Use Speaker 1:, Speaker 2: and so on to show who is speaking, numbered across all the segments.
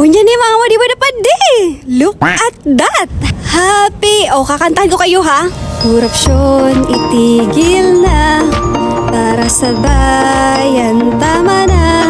Speaker 1: Unya ni mga madiwada pa di. Look at that. Happy. O, kakantahan ko kayo ha. Korupsyon, itigil na. Para sa bayan, tama na.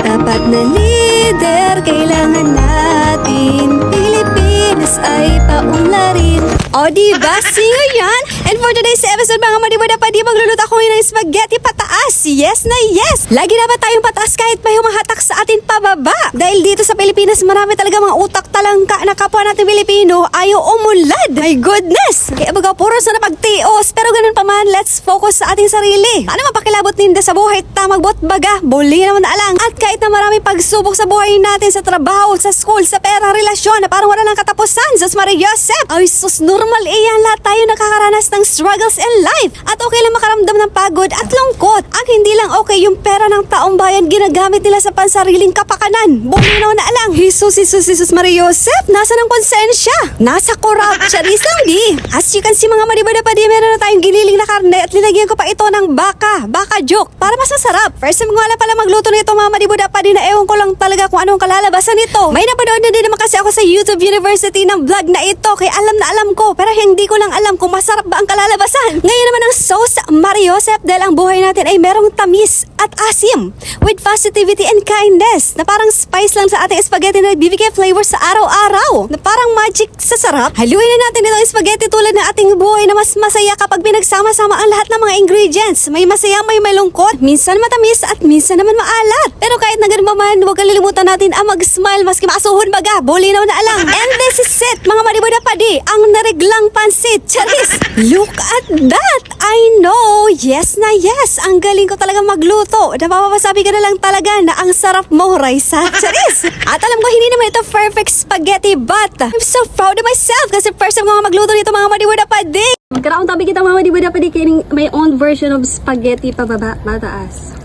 Speaker 1: Dapat na leader, kailangan natin. Pilipinas ay paunlarin. O diba? Singo yan? And for today's episode mga madiwada pa di, magluluto ako ngayon ng spaghetti pataas. Yes na yes! Lagi dapat tayong pataas kahit may humahatak sa atin pababa. Dahil dito sa Pilipinas marami talaga mga utak talangka na kapwa natin Pilipino ayaw umunlad. My goodness! Kaya baga puro sa napagtios. Pero ganun pa man, let's focus sa ating sarili. Ano mapakilabot ninda sa buhay? Tamagbot baga, buli naman na alang. At kahit na maraming pagsubok sa buhay natin, sa trabaho, sa school, sa pera, relasyon na parang wala nang katapusan. Sus Maria Joseph! Ay sus, normal iyan. Lahat tayo nakakaranas ng struggles in life. At okay lang makaramdam ng pagod at lungkot. Ang hindi lang okay yung pera ng taong bayan ginagamit nila sa pansariling kapakanan. Bumino na alang. Jesus Maria Joseph, nasa ng konsensya? Nasa corrupt. Charis lang di. As you can see mga madibada pa di, meron na tayong giniling na karne at linagyan ko pa ito ng baka joke para mas masarap. First time ko nga pala magluto nito mga madibada pa di, na ewan ko lang talaga kung anong kalalabasan nito. May napanood na din naman kasi ako sa YouTube University ng vlog na ito, kaya alam na alam ko, pero hindi ko lang alam kung masarap ba ang kalalabasan. Ngayon naman ang sauce Maria Joseph, dahil ang buhay natin ay merong tamis at asim with positivity and kindness na parang spice lang sa ating spaghetti na bibigay flavor sa araw-araw na parang magic sa sarap. Haluin na natin itong spaghetti tulad ng ating buhay na mas masaya kapag pinagsama-sama ang lahat ng mga ingredients. May masaya, may malungkot, minsan matamis at minsan naman maalat. Pero kahit na ganun pa man, huwag kalilimutan natin ang mag-smile maski maasuhon baga, buli naman na alang. And this is it, mga madibada pa di, ang nariglang pansit. Charis! Look at that! I know! Yes na yes! Ang galing ko talaga magluto. Napapasabi ka na lang talaga na ang sarap mo, Raisa. Charis! At alam ko, hindi naman ito perfect spaghetti, but I'm so proud of myself kasi first time ko nga magluto nito mga madibada pa di. Magkaraon tabi kita mga madibada pa di, kaya may own version of spaghetti pababa, mataas.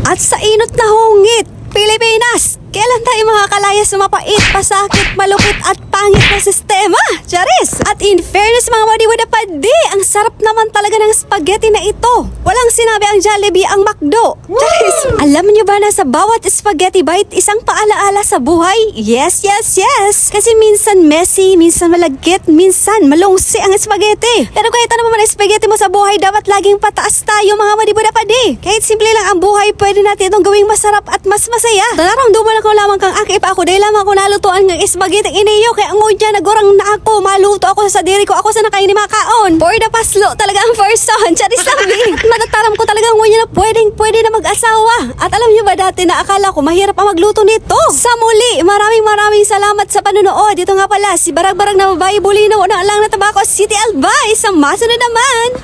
Speaker 1: At sa inot na hungit, Pilipinas! Kailan tayo makakalaya sa mapait, pasakit, malupit at pangit na sistema? Charis! At in fairness mga madibada pa di, ang sarap naman talaga ng spaghetti na ito. Walang sinabi ang Jollibee, ang McDo. Charis! Alam niyo ba na sa bawat spaghetti bite, isang paalaala sa buhay? Yes! Kasi minsan messy, minsan malagkit, minsan malungsi ang spaghetti. Pero kahit ano man ang spaghetti mo sa buhay, dapat laging pataas tayo mga madibada pa di. Kahit simple lang ang buhay, pwede natin itong gawing masarap at mas masaya. Nararamdaman ko lamang kang aki pa ako dahil lamang ako nalutuan ng spaghetti iniyo, kaya ang ngodya nagurang na ako, maluto ako sa sadiri ko, ako sa nakain ni makaon. For the paslo talaga ang first son. Charis sabi. Matataram ko talaga ang ngodya na pwede na mag-asawa. At alam niyo ba dati na akala ko mahirap ang magluto nito? Sa muli, maraming salamat sa panunood. Dito nga pala si Barag-Barag na babae, bulinaw na lang na tabako, City Albay. Sa masunod naman.